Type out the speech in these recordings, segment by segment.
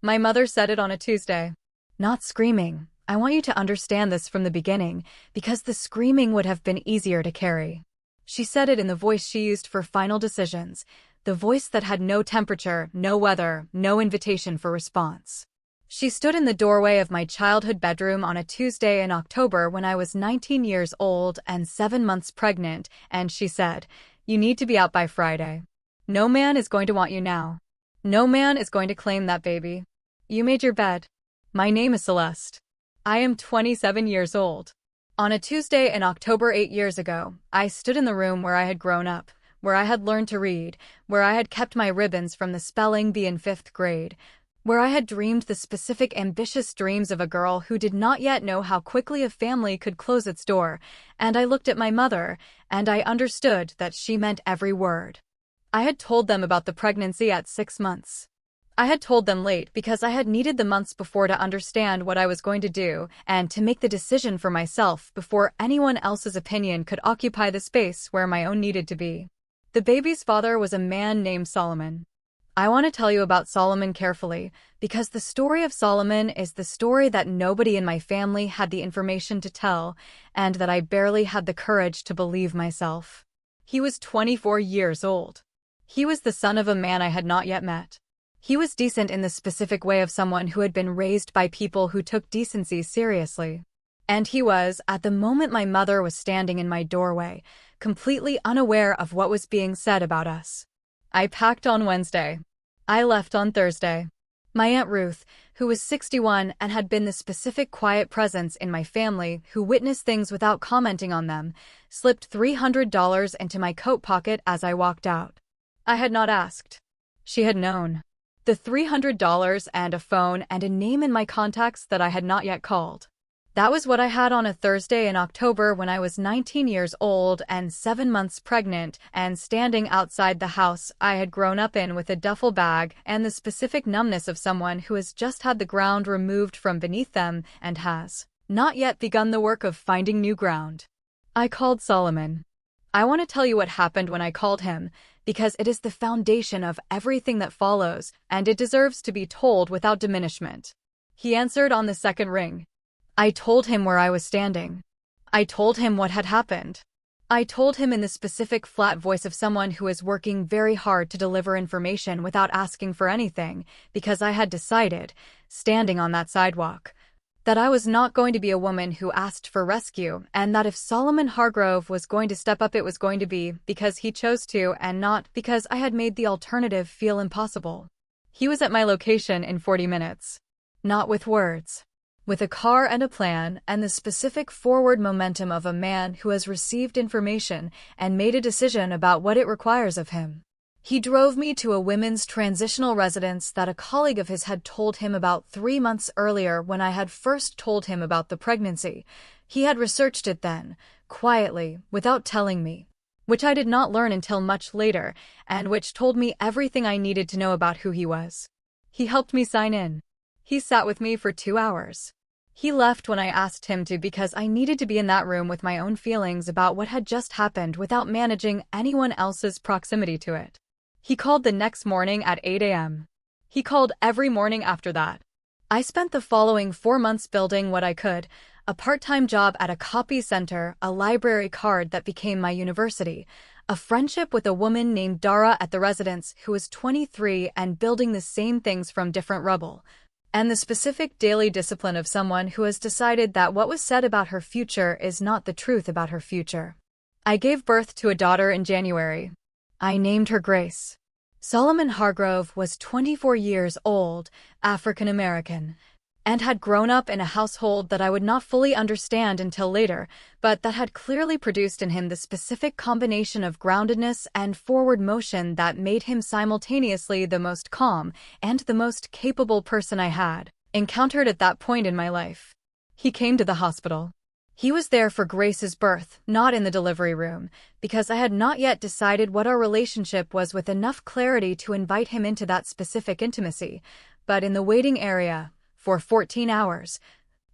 My mother said it on a Tuesday. Not screaming. I want you to understand this from the beginning, because the screaming would have been easier to carry. She said it in the voice she used for final decisions, the voice that had no temperature, no weather, no invitation for response. She stood in the doorway of my childhood bedroom on a Tuesday in October when I was 19 years old and 7 months pregnant, and she said, "You need to be out by Friday. No man is going to want you now. No man is going to claim that baby. You made your bed. My name is Celeste. I am 27 years old." On a Tuesday in October 8 years ago, I stood in the room where I had grown up, where I had learned to read, where I had kept my ribbons from the spelling bee in 5th grade, where I had dreamed the specific ambitious dreams of a girl who did not yet know how quickly a family could close its door, and I looked at my mother, and I understood that she meant every word. I had told them about the pregnancy at 6 months. I had told them late because I had needed the months before to understand what I was going to do and to make the decision for myself before anyone else's opinion could occupy the space where my own needed to be. The baby's father was a man named Solomon. I want to tell you about Solomon carefully, because the story of Solomon is the story that nobody in my family had the information to tell, and that I barely had the courage to believe myself. He was 24 years old. He was the son of a man I had not yet met. He was decent in the specific way of someone who had been raised by people who took decency seriously. And he was, at the moment my mother was standing in my doorway, completely unaware of what was being said about us. I packed on Wednesday. I left on Thursday. My Aunt Ruth, who was 61 and had been the specific quiet presence in my family who witnessed things without commenting on them, slipped $300 into my coat pocket as I walked out. I had not asked. She had known. The $300 and a phone and a name in my contacts that I had not yet called. That was what I had on a Thursday in October when I was 19 years old and 7 months pregnant and standing outside the house I had grown up in with a duffel bag and the specific numbness of someone who has just had the ground removed from beneath them and has not yet begun the work of finding new ground. I called Solomon. I want to tell you what happened when I called him, because it is the foundation of everything that follows, and it deserves to be told without diminishment. He answered on the second ring. I told him where I was standing. I told him what had happened. I told him in the specific flat voice of someone who is working very hard to deliver information without asking for anything, because I had decided, standing on that sidewalk, that I was not going to be a woman who asked for rescue, and that if Solomon Hargrove was going to step up, it was going to be because he chose to and not because I had made the alternative feel impossible. He was at my location in 40 minutes. Not with words. With a car and a plan and the specific forward momentum of a man who has received information and made a decision about what it requires of him. He drove me to a women's transitional residence that a colleague of his had told him about 3 months earlier when I had first told him about the pregnancy. He had researched it then, quietly, without telling me, which I did not learn until much later, and which told me everything I needed to know about who he was. He helped me sign in. He sat with me for 2 hours. He left when I asked him to because I needed to be in that room with my own feelings about what had just happened without managing anyone else's proximity to it. He called the next morning at 8 a.m. He called every morning after that. I spent the following 4 months building what I could, a part-time job at a copy center, a library card that became my university, a friendship with a woman named Dara at the residence who was 23 and building the same things from different rubble, and the specific daily discipline of someone who has decided that what was said about her future is not the truth about her future. I gave birth to a daughter in January. I named her Grace. Solomon Hargrove was 24 years old, African American, and had grown up in a household that I would not fully understand until later, but that had clearly produced in him the specific combination of groundedness and forward motion that made him simultaneously the most calm and the most capable person I had encountered at that point in my life. He came to the hospital. He was there for Grace's birth, not in the delivery room, because I had not yet decided what our relationship was with enough clarity to invite him into that specific intimacy, but in the waiting area, for 14 hours,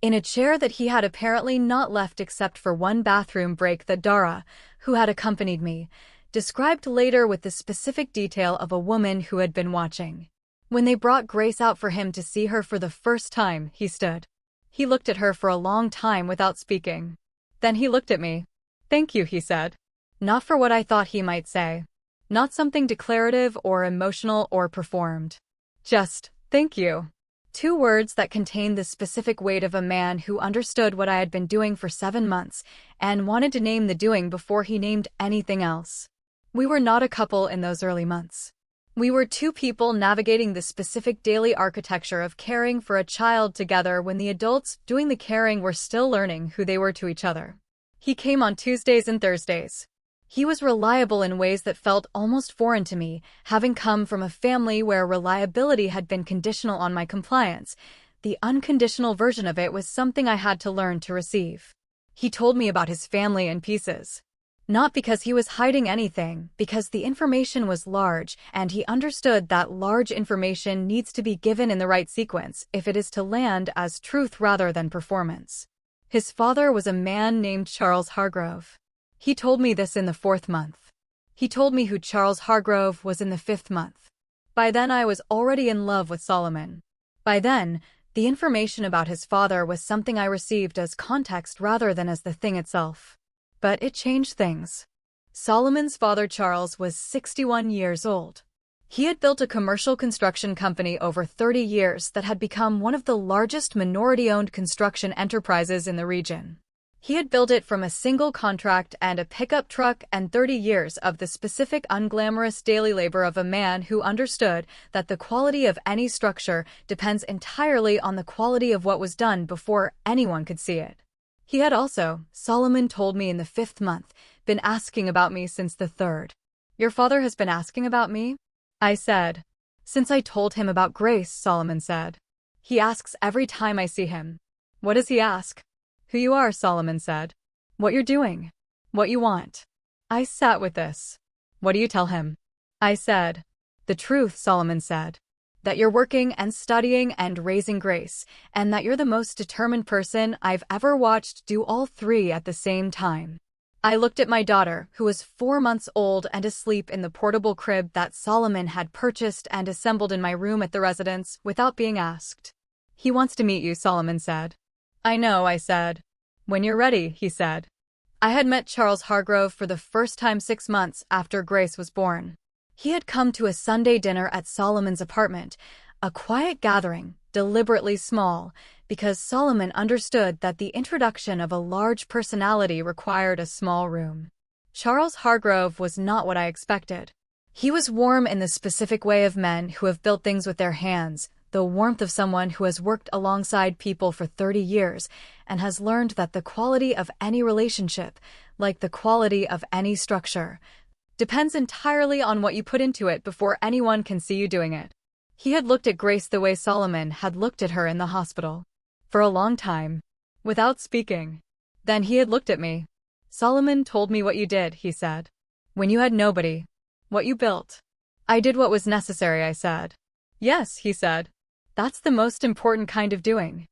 in a chair that he had apparently not left except for one bathroom break that Dara, who had accompanied me, described later with the specific detail of a woman who had been watching. When they brought Grace out for him to see her for the first time, he stood. He looked at her for a long time without speaking. Then he looked at me. "Thank you," he said. Not for what I thought he might say. Not something declarative or emotional or performed. Just, "Thank you." 2 words that contained the specific weight of a man who understood what I had been doing for 7 months and wanted to name the doing before he named anything else. We were not a couple in those early months. We were 2 people navigating the specific daily architecture of caring for a child together when the adults doing the caring were still learning who they were to each other. He came on Tuesdays and Thursdays. He was reliable in ways that felt almost foreign to me, having come from a family where reliability had been conditional on my compliance. The unconditional version of it was something I had to learn to receive. He told me about his family in pieces. Not because he was hiding anything, because the information was large, and he understood that large information needs to be given in the right sequence if it is to land as truth rather than performance. His father was a man named Charles Hargrove. He told me this in the 4th month. He told me who Charles Hargrove was in the 5th month. By then I was already in love with Solomon. By then, the information about his father was something I received as context rather than as the thing itself. But it changed things. Solomon's father Charles was 61 years old. He had built a commercial construction company over 30 years that had become one of the largest minority-owned construction enterprises in the region. He had built it from a single contract and a pickup truck and 30 years of the specific unglamorous daily labor of a man who understood that the quality of any structure depends entirely on the quality of what was done before anyone could see it. He had also, Solomon told me in the 5th month, been asking about me since the 3rd. "Your father has been asking about me?" I said. "Since I told him about Grace," Solomon said. "He asks every time I see him." "What does he ask?" "Who you are," Solomon said. "What you're doing. What you want." I sat with this. "What do you tell him?" I said. "The truth," Solomon said. "That you're working and studying and raising Grace, and that you're the most determined person I've ever watched do all 3 at the same time." I looked at my daughter, who was 4 months old and asleep in the portable crib that Solomon had purchased and assembled in my room at the residence without being asked. "He wants to meet you," Solomon said. "I know," I said. "When you're ready," he said. I had met Charles Hargrove for the first time 6 months after Grace was born. He had come to a Sunday dinner at Solomon's apartment, a quiet gathering, deliberately small, because Solomon understood that the introduction of a large personality required a small room. Charles Hargrove was not what I expected. He was warm in the specific way of men who have built things with their hands, the warmth of someone who has worked alongside people for 30 years and has learned that the quality of any relationship, like the quality of any structure, depends entirely on what you put into it before anyone can see you doing it. He had looked at Grace the way Solomon had looked at her in the hospital. For a long time. Without speaking. Then he had looked at me. "Solomon told me what you did," he said. "When you had nobody. What you built." "I did what was necessary," I said. "Yes," he said. "That's the most important kind of doing."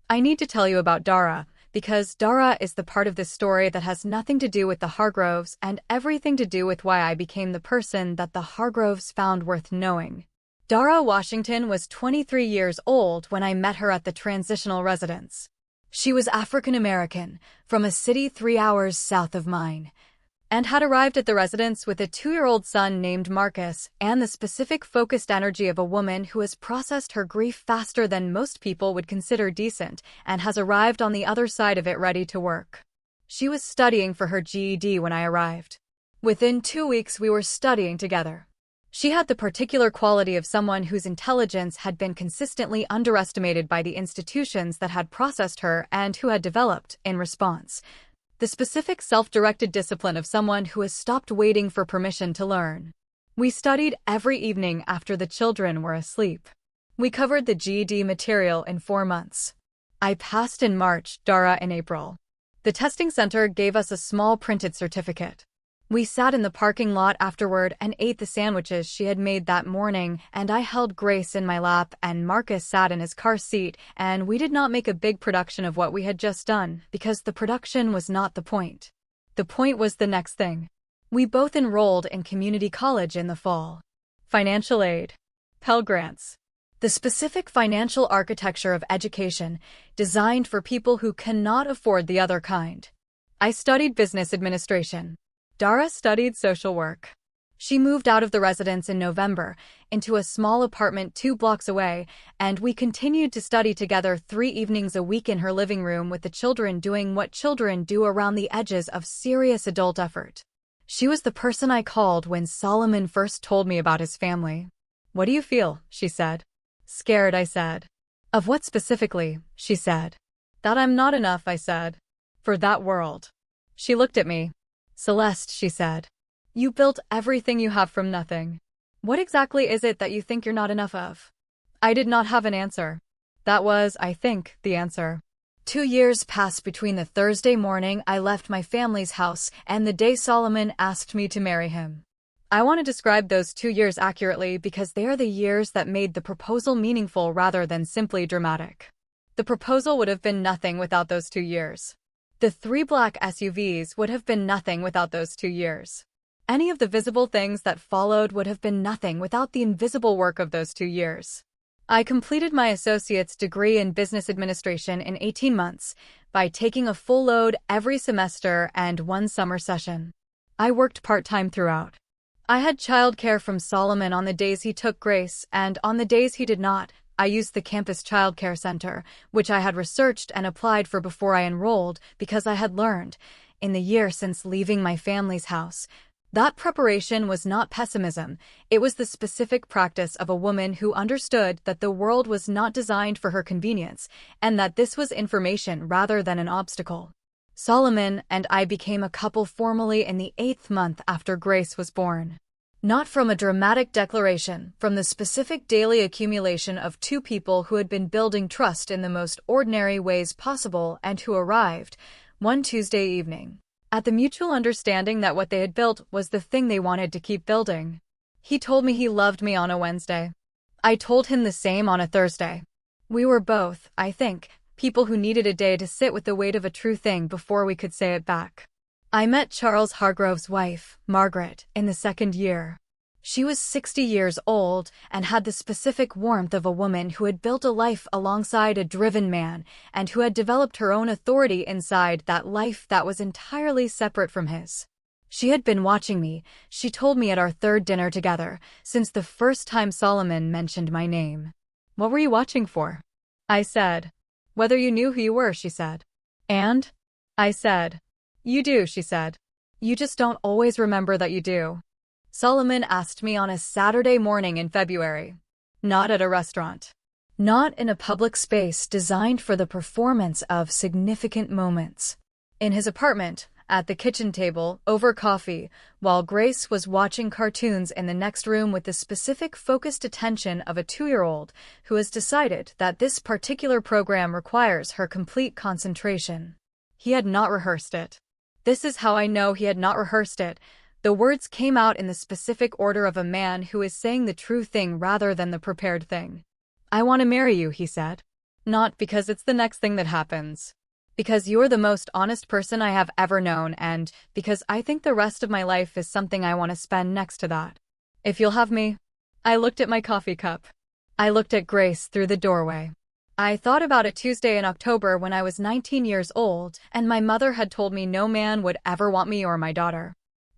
I need to tell you about Dara, because Dara is the part of this story that has nothing to do with the Hargroves and everything to do with why I became the person that the Hargroves found worth knowing. Dara Washington was 23 years old when I met her at the transitional residence. She was African American, from a city 3 hours south of mine, and had arrived at the residence with a 2-year-old son named Marcus and the specific focused energy of a woman who has processed her grief faster than most people would consider decent and has arrived on the other side of it ready to work. She was studying for her GED when I arrived. Within 2 weeks we were studying together. She had the particular quality of someone whose intelligence had been consistently underestimated by the institutions that had processed her and who had developed, in response, the specific self-directed discipline of someone who has stopped waiting for permission to learn. We studied every evening after the children were asleep. We covered the GED material in 4 months. I passed in March, Dara in April. The testing center gave us a small printed certificate. We sat in the parking lot afterward and ate the sandwiches she had made that morning, and I held Grace in my lap and Marcus sat in his car seat, and we did not make a big production of what we had just done, because the production was not the point. The point was the next thing. We both enrolled in community college in the fall. Financial aid. Pell Grants. The specific financial architecture of education designed for people who cannot afford the other kind. I studied business administration. Dara studied social work. She moved out of the residence in November into a small apartment 2 blocks away, and we continued to study together 3 evenings a week in her living room with the children doing what children do around the edges of serious adult effort. She was the person I called when Solomon first told me about his family. "What do you feel?" she said. "Scared," I said. "Of what specifically?" she said. "That I'm not enough," I said. "For that world." She looked at me. "Celeste," she said. "You built everything you have from nothing. What exactly is it that you think you're not enough of?" I did not have an answer. That was, I think, the answer. 2 years passed between the Thursday morning I left my family's house and the day Solomon asked me to marry him. I want to describe those 2 years accurately because they are the years that made the proposal meaningful rather than simply dramatic. The proposal would have been nothing without those 2 years. The 3 black SUVs would have been nothing without those 2 years. Any of the visible things that followed would have been nothing without the invisible work of those 2 years. I completed my associate's degree in business administration in 18 months by taking a full load every semester and 1 summer session. I worked part-time throughout. I had childcare from Solomon on the days he took Grace, and on the days he did not, I used the campus childcare center, which I had researched and applied for before I enrolled because I had learned, in the year since leaving my family's house, that preparation was not pessimism, it was the specific practice of a woman who understood that the world was not designed for her convenience, and that this was information rather than an obstacle. Solomon and I became a couple formally in the 8th month after Grace was born. Not from a dramatic declaration, from the specific daily accumulation of 2 people who had been building trust in the most ordinary ways possible and who arrived, one Tuesday evening, at the mutual understanding that what they had built was the thing they wanted to keep building. He told me he loved me on a Wednesday. I told him the same on a Thursday. We were both, I think, people who needed a day to sit with the weight of a true thing before we could say it back. I met Charles Hargrove's wife, Margaret, in the 2nd year. She was 60 years old and had the specific warmth of a woman who had built a life alongside a driven man and who had developed her own authority inside that life that was entirely separate from his. She had been watching me, she told me at our 3rd dinner together, since the first time Solomon mentioned my name. "What were you watching for?" I said. "Whether you knew who you were," she said. "And?" I said. "You do," she said. "You just don't always remember that you do." Solomon asked me on a Saturday morning in February. Not at a restaurant. Not in a public space designed for the performance of significant moments. In his apartment, at the kitchen table, over coffee, while Grace was watching cartoons in the next room with the specific focused attention of a 2-year-old who has decided that this particular program requires her complete concentration. He had not rehearsed it. This is how I know he had not rehearsed it. The words came out in the specific order of a man who is saying the true thing rather than the prepared thing. "I want to marry you," he said. "Not because it's the next thing that happens. Because you're the most honest person I have ever known, and because I think the rest of my life is something I want to spend next to that. If you'll have me." I looked at my coffee cup. I looked at Grace through the doorway. I thought about a Tuesday in October when I was 19 years old, and my mother had told me no man would ever want me or my daughter.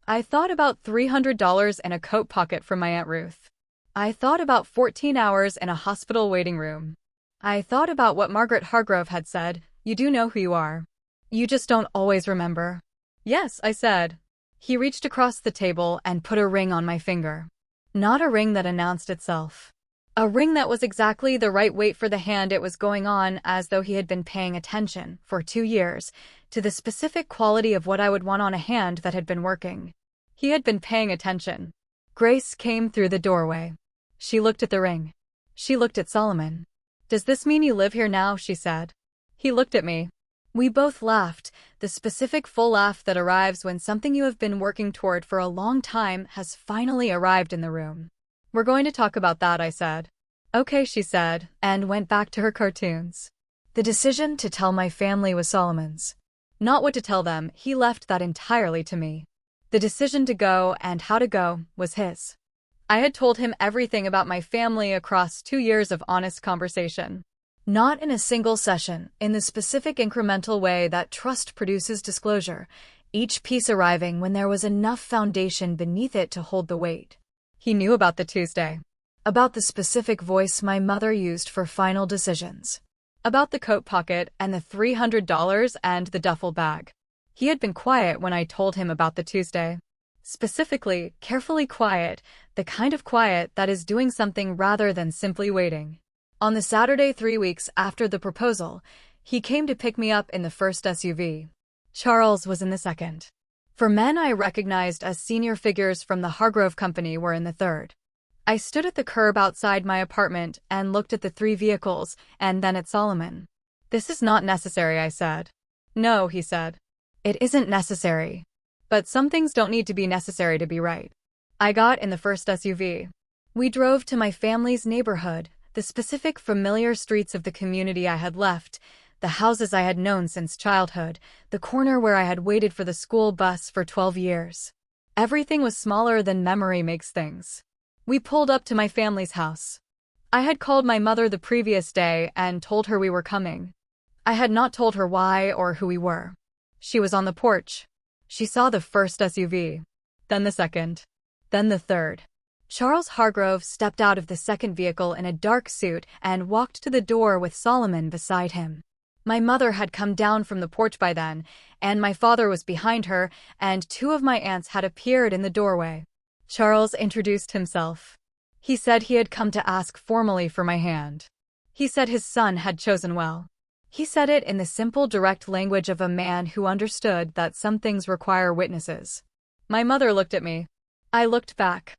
I thought about $300 in a coat pocket from my Aunt Ruth. I thought about 14 hours in a hospital waiting room. I thought about what Margaret Hargrove had said, "You do know who you are. You just don't always remember." "Yes," I said. He reached across the table and put a ring on my finger. Not a ring that announced itself. A ring that was exactly the right weight for the hand it was going on, as though he had been paying attention, for 2 years, to the specific quality of what I would want on a hand that had been working. He had been paying attention. Grace came through the doorway. She looked at the ring. She looked at Solomon. "Does this mean you live here now?" she said. He looked at me. We both laughed, the specific full laugh that arrives when something you have been working toward for a long time has finally arrived in the room. "We're going to talk about that," I said. "Okay," she said, and went back to her cartoons. The decision to tell my family was Solomon's. Not what to tell them, he left that entirely to me. The decision to go and how to go was his. I had told him everything about my family across 2 years of honest conversation. Not in a single session, in the specific incremental way that trust produces disclosure, each piece arriving when there was enough foundation beneath it to hold the weight. He knew about the Tuesday. About the specific voice my mother used for final decisions. About the coat pocket and the $300 and the duffel bag. He had been quiet when I told him about the Tuesday. Specifically, carefully quiet, the kind of quiet that is doing something rather than simply waiting. On the Saturday 3 weeks after the proposal, he came to pick me up in the first SUV. Charles was in the second. For men I recognized as senior figures from the Hargrove Company were in the third. I stood at the curb outside my apartment and looked at the 3 vehicles and then at Solomon. "This is not necessary," I said. "No," he said. "It isn't necessary. But some things don't need to be necessary to be right." I got in the first SUV. We drove to my family's neighborhood, the specific familiar streets of the community I had left, the houses I had known since childhood, the corner where I had waited for the school bus for 12 years. Everything was smaller than memory makes things. We pulled up to my family's house. I had called my mother the previous day and told her we were coming. I had not told her why or who we were. She was on the porch. She saw the first SUV, then the second, then the third. Charles Hargrove stepped out of the second vehicle in a dark suit and walked to the door with Solomon beside him. My mother had come down from the porch by then, and my father was behind her, and 2 of my aunts had appeared in the doorway. Charles introduced himself. He said he had come to ask formally for my hand. He said his son had chosen well. He said it in the simple, direct language of a man who understood that some things require witnesses. My mother looked at me. I looked back.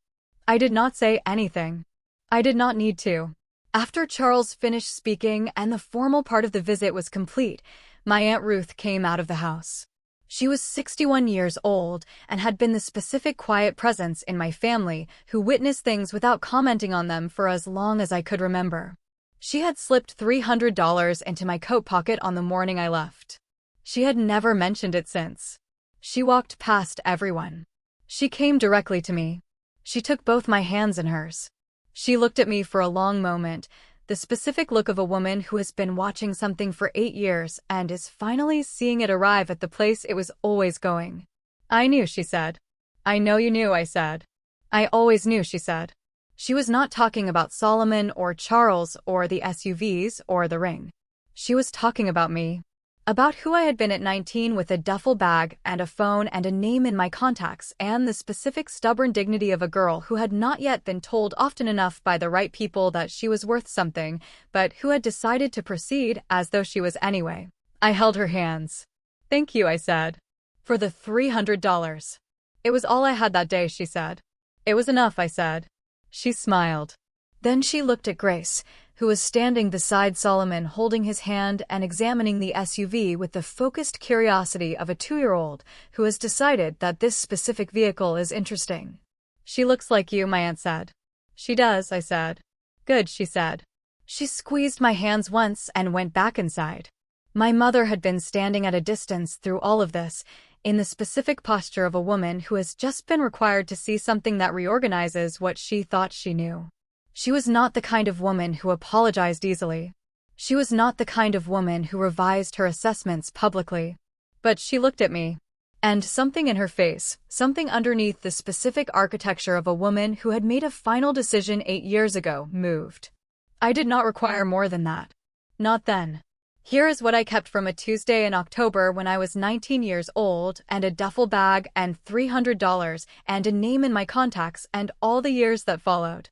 I did not say anything. I did not need to. After Charles finished speaking and the formal part of the visit was complete, my Aunt Ruth came out of the house. She was 61 years old and had been the specific quiet presence in my family who witnessed things without commenting on them for as long as I could remember. She had slipped $300 into my coat pocket on the morning I left. She had never mentioned it since. She walked past everyone. She came directly to me. She took both my hands in hers. She looked at me for a long moment, the specific look of a woman who has been watching something for 8 years and is finally seeing it arrive at the place it was always going. "I knew," she said. "I know you knew," I said. "I always knew," she said. She was not talking about Solomon or Charles or the SUVs or the ring. She was talking about me. About who I had been at 19 with a duffel bag and a phone and a name in my contacts and the specific stubborn dignity of a girl who had not yet been told often enough by the right people that she was worth something, but who had decided to proceed as though she was anyway. I held her hands. "Thank you," I said. "For the $300. It was all I had that day," she said. "It was enough," I said. She smiled. Then she looked at Grace, who was standing beside Solomon holding his hand and examining the SUV with the focused curiosity of a 2-year-old who has decided that this specific vehicle is interesting. "She looks like you," my aunt said. "She does," I said. "Good," she said. She squeezed my hands once and went back inside. My mother had been standing at a distance through all of this, in the specific posture of a woman who has just been required to see something that reorganizes what she thought she knew. She was not the kind of woman who apologized easily. She was not the kind of woman who revised her assessments publicly. But she looked at me. And something in her face, something underneath the specific architecture of a woman who had made a final decision 8 years ago, moved. I did not require more than that. Not then. Here is what I kept from a Tuesday in October when I was 19 years old and a duffel bag and $300 and a name in my contacts and all the years that followed.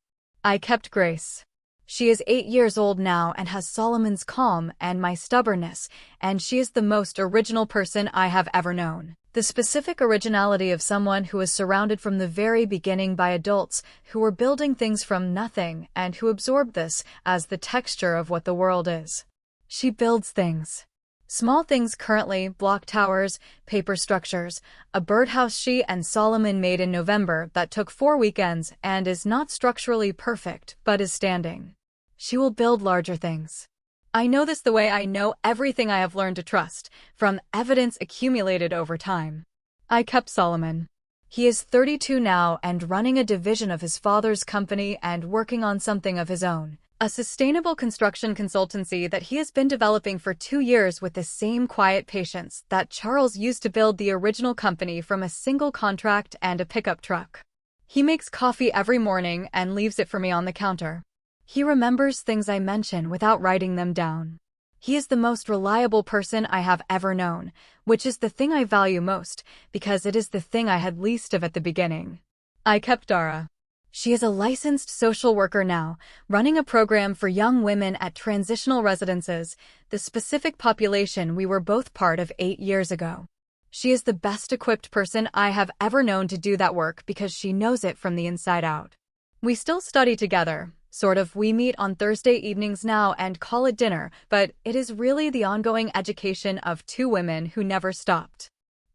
I kept Grace. She is 8 years old now and has Solomon's calm and my stubbornness, and she is the most original person I have ever known. The specific originality of someone who was surrounded from the very beginning by adults who were building things from nothing and who absorbed this as the texture of what the world is. She builds things. Small things currently, block towers, paper structures, a birdhouse she and Solomon made in November that took 4 weekends and is not structurally perfect, but is standing. She will build larger things. I know this the way I know everything I have learned to trust, from evidence accumulated over time. I kept Solomon. He is 32 now and running a division of his father's company and working on something of his own, a sustainable construction consultancy that he has been developing for 2 years with the same quiet patience that Charles used to build the original company from a single contract and a pickup truck. He makes coffee every morning and leaves it for me on the counter. He remembers things I mention without writing them down. He is the most reliable person I have ever known, which is the thing I value most, because it is the thing I had least of at the beginning. I kept Dara. She is a licensed social worker now, running a program for young women at transitional residences, the specific population we were both part of 8 years ago. She is the best equipped person I have ever known to do that work because she knows it from the inside out. We still study together. Sort of, we meet on Thursday evenings now and call it dinner, but it is really the ongoing education of 2 women who never stopped.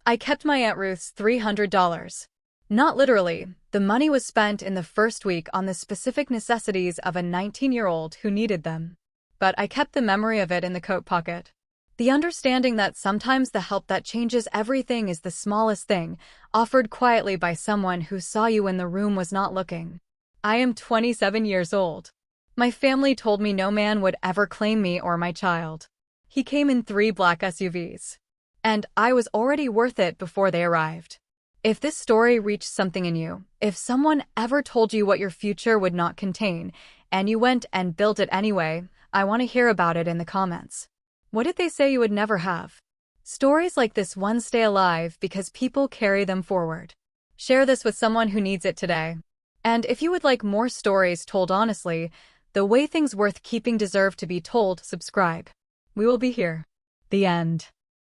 I kept my Aunt Ruth's $300. Not literally, the money was spent in the first week on the specific necessities of a 19-year-old who needed them. But I kept the memory of it in the coat pocket. The understanding that sometimes the help that changes everything is the smallest thing, offered quietly by someone who saw you when the room was not looking. I am 27 years old. My family told me no man would ever claim me or my child. He came in 3 black SUVs. And I was already worth it before they arrived. If this story reached something in you, if someone ever told you what your future would not contain, and you went and built it anyway, I want to hear about it in the comments. What did they say you would never have? Stories like this one stay alive because people carry them forward. Share this with someone who needs it today. And if you would like more stories told honestly, the way things worth keeping deserve to be told, subscribe. We will be here. The end.